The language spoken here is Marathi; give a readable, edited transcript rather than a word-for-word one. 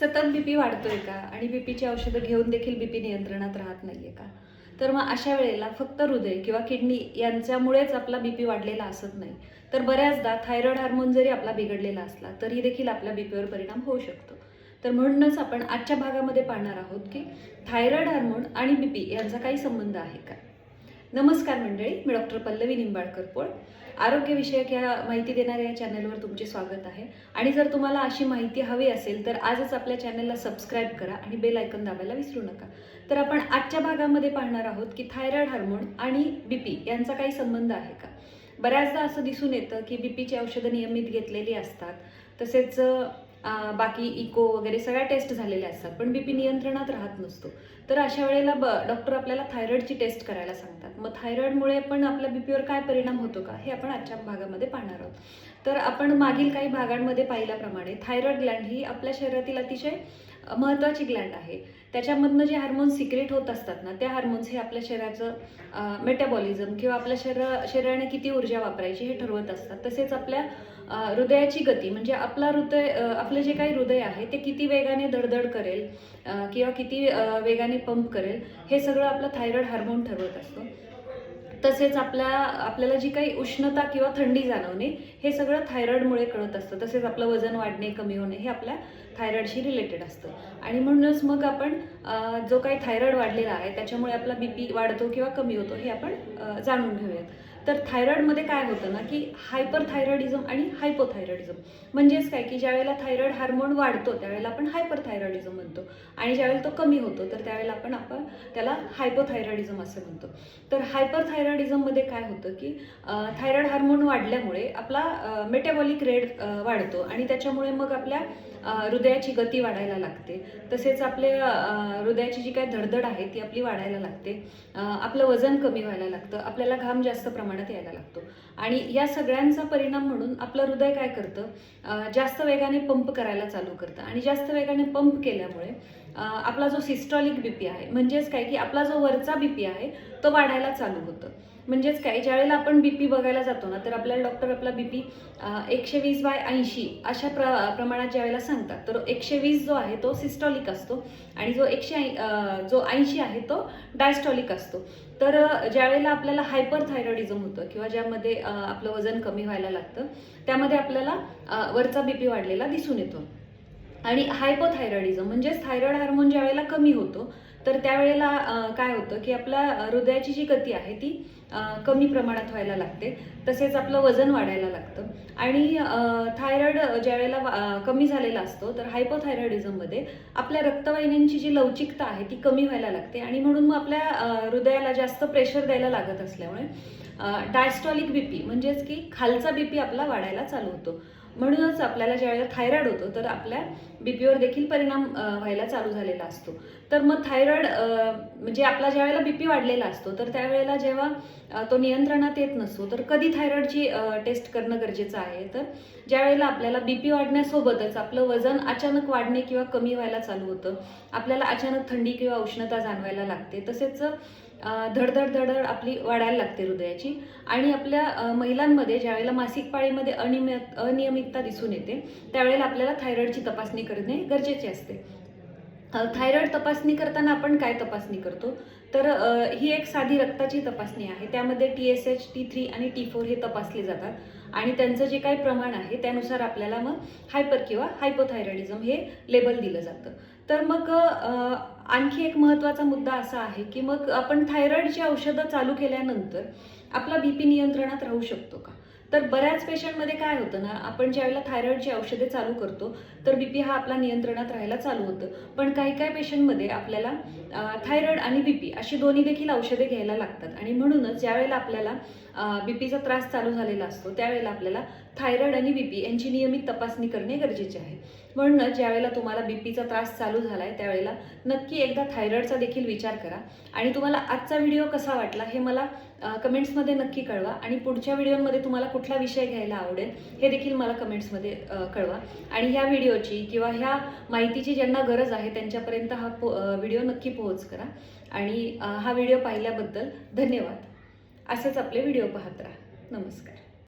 सतत बीपी वाढतोय का आणि बीपीची औषधं घेऊन देखील बीपी नियंत्रणात राहत नाहीये का? तर मग अशा वेळेला फक्त हृदय किंवा किडनी यांच्यामुळेच आपला बीपी वाढलेला असत नाही, तर बऱ्याचदा थायरॉइड हार्मोन जरी आपला बिघडलेला असला तरी देखील आपल्या बीपीवर परिणाम होऊ शकतो. तर म्हणूनच आपण आजच्या भागामध्ये पाहणार आहोत की थायरॉइड हार्मोन आणि बीपी यांचा काही संबंध आहे का. नमस्कार मंडळी, मी डॉक्टर पल्लवी निंबाळकर. आरोग्यविषयक या माहिती देणाऱ्या या चॅनलवर तुमचे स्वागत आहे. आणि जर तुम्हाला अशी माहिती हवी असेल तर आजच आपल्या चॅनलला सबस्क्राईब करा आणि बेल आयकॉन दाबायला विसरू नका. तर आपण आजच्या भागामध्ये पाहणार आहोत की थायरॉइड हार्मोन आणि बीपी यांचा काही संबंध आहे का. बऱ्याचदा असं दिसून येतं की बीपीची औषधं नियमित घेतलेली असतात, तसेच बाकी इको वगैरे सगळ्या टेस्ट झालेल्या असतात, पण बीपी नियंत्रणात राहत नसतो. तर अशा वेळेला डॉक्टर आपल्याला थायरॉइडची टेस्ट करायला सांगतात. मग थायरॉइडमुळे पण आपल्या बीपीवर काय परिणाम होतो का, हे आपण आजच्या भागामध्ये पाहणार आहोत. तर आपण मागील काही भागांमध्ये पाहिल्याप्रमाणे थायरॉइड ग्लँड ही आपल्या शरीरातील अतिशय महत्त्वाची ग्लँड आहे. त्याच्यामधनं जे हार्मोन्स सिक्रेट होत असतात ना, त्या हार्मोन्स हे आपल्या शरीराचं मेटाबॉलिझम किंवा आपल्या शरीराने किती ऊर्जा वापरायची हे ठरवत असतात. तसेच आपल्या हृदयाची गती, म्हणजे आपलं जे काही हृदय आहे ते किती वेगाने धडधड करेल किंवा किती वेगाने पंप करेल, हे सगळं आपलं थायरॉइड हार्मोन ठरवत असतं. तसेच आपल्याला जी काही उष्णता किंवा थंडी जाणवणे, हे सगळं थायरॉइडमुळे कळत असतं. तसेच आपलं वजन वाढणे, कमी होणे हे आपल्या थायरॉइडशी रिलेटेड असतं. आणि म्हणूनच मग आपण जो काही थायरॉइड वाढलेला आहे त्याच्यामुळे आपला बीपी वाढतो किंवा कमी होतो हे आपण जाणून घेऊयात. तर थायरॉइडमध्ये काय होतं ना की हायपरथायरॉइडिझम आणि हायपोथायरॉइडिझम, म्हणजेच काय की ज्यावेळेला थायरॉइड हार्मोन वाढतो त्यावेळेला आपण हायपरथायरॉइडिझम म्हणतो, आणि ज्यावेळेला तो कमी होतो तर त्यावेळेला आपण त्याला हायपोथायरॉइडिझम असं म्हणतो. तर हायपरथायरॉइडिझममध्ये काय होतं की थायरॉइड हार्मोन वाढल्यामुळे आपला मेटाबॉलिक रेट वाढतो, आणि त्याच्यामुळे मग आपल्या हृदयाची गती वाढायला लागते. तसेच हृदयाची जी काही धडधड आहे ती आपली वाढायला लागते. आपलं वजन कमी व्हायला लागतं, आपल्याला घाम जास्त प्रमाणात यायला लागतो. आणि या सगळ्यांचा परिणाम म्हणून आपलं हृदय काय करतं, जास्त वेगाने पंप करायला चालू करतं, आणि जास्त वेगाने पंप केल्यामुळे आपला जो सिस्टॉलिक बीपी आहे, म्हणजेच काय की आपला जो वरचा बीपी आहे तो वाढायला चालू होतं. म्हणजेच काय, ज्यावेळेला आपण बीपी बघायला जातो ना, तर आपल्याला डॉक्टर आपला बीपी 120/80 अशा प्रमाणात ज्यावेळेला सांगतात, तर 120 जो आहे तो सिस्टॉलिक असतो, आणि जो 80 आहे तो डायस्टॉलिक असतो. तर ज्यावेळेला आपल्याला हायपरथायरॉइडिझम होतं किंवा ज्यामध्ये आपलं वजन कमी व्हायला लागतं, त्यामध्ये आपल्याला वरचा बीपी वाढलेला दिसून येतो. आणि हायपोथायरॉइडिझम म्हणजेच थायरॉइड हार्मोन ज्यावेळेला कमी होतो तर त्यावेळेला काय होतं की आपल्या हृदयाची जी गती आहे ती कमी प्रमाणात व्हायला लागते. तसेच आपलं वजन वाढायला लागतं. आणि थायरॉइड ज्यावेळेला कमी झालेला असतो तर हायपोथायरॉइडिझममध्ये आपल्या रक्तवाहिन्यांची जी लवचिकता आहे ती कमी व्हायला लागते, आणि म्हणून मग आपल्या हृदयाला जास्त प्रेशर द्यायला लागत असल्यामुळे डायस्टॉलिक बीपी म्हणजेच की खालचा बीपी आपला वाढायला चालू होतो. म्हणूनच आपल्याला ज्यावेळेला थायरॉइड होतो तर आपल्या बीपीवर देखील परिणाम व्हायला चालू झालेला असतो. तर मग थायरॉइड म्हणजे आपला ज्यावेळेला बीपी वाढलेला असतो तर त्यावेळेला जेव्हा तो नियंत्रणात येत नसतो, तर कधी थायरॉइडची टेस्ट करणं गरजेचं आहे, तर ज्यावेळेला आपल्याला बीपी वाढण्यासोबतच आपलं वजन अचानक वाढणे किंवा कमी व्हायला चालू होतं, आपल्याला अचानक थंडी किंवा उष्णता जाणवायला लागते, तसेच धडधड आपली वाढायला लागते हृदयाची. आणि आपल्या महिलांमध्ये ज्यावेळेला मासिक पाळीमध्ये अनियमितता दिसून येते त्यावेळेला आपल्याला थायरॉइडची तपासणी करणे गरजेचे असते. थायरॉइड तपासणी करताना आपण काय तपासणी करतो, तर ही एक साधी रक्ताची तपासणी आहे. त्यामध्ये TSH, T3 आणि T4 हे तपासले जातात, आणि त्यांचं जे काही प्रमाण आहे त्यानुसार आपल्याला मग हायपर किंवा हायपोथायरॉइडिझम हे लेबल दिलं जातं. तर मग आणखी एक महत्त्वाचा मुद्दा असा आहे की मग आपण थायरॉइडची औषधं चालू केल्यानंतर आपला बीपी नियंत्रणात राहू शकतो का. तर बऱ्याच पेशंटमध्ये काय होतं ना, आपण ज्यावेळेला थायरॉइडची औषधे चालू करतो तर बीपी हा आपला नियंत्रणात राहायला चालू होतं, पण काही पेशंटमध्ये आपल्याला थायरॉइड आणि बीपी अशी दोन्ही देखील औषधे घ्यायला लागतात. आणि म्हणूनच ज्यावेळेला आपल्याला बीपीचा त्रास चालू झालेला असतो त्यावेळेला आपल्याला थायरॉइड आणि बीपी यांची नियमित तपासणी करणे गरजेचे आहे. म्हणूनच ज्यावेळेला तुम्हाला बीपीचा त्रास चालू झाला आहे त्यावेळेला नक्की एकदा थायरॉइडचा देखील विचार करा. आणि तुम्हाला आजचा व्हिडिओ कसा वाटला हे मला कमेंट्समध्ये नक्की कळवा, आणि पुढच्या व्हिडिओमध्ये तुम्हाला कुठला विषय घ्यायला आवडेल हे देखील मला कमेंट्समध्ये कळवा. आणि ह्या व्हिडिओची किंवा ह्या माहितीची ज्यांना गरज आहे त्यांच्यापर्यंत हा व्हिडिओ नक्की पोहोच करा. आणि हा व्हिडिओ पाहिल्याबद्दल धन्यवाद. असेच आपले व्हिडिओ पाहत राहा. नमस्कार.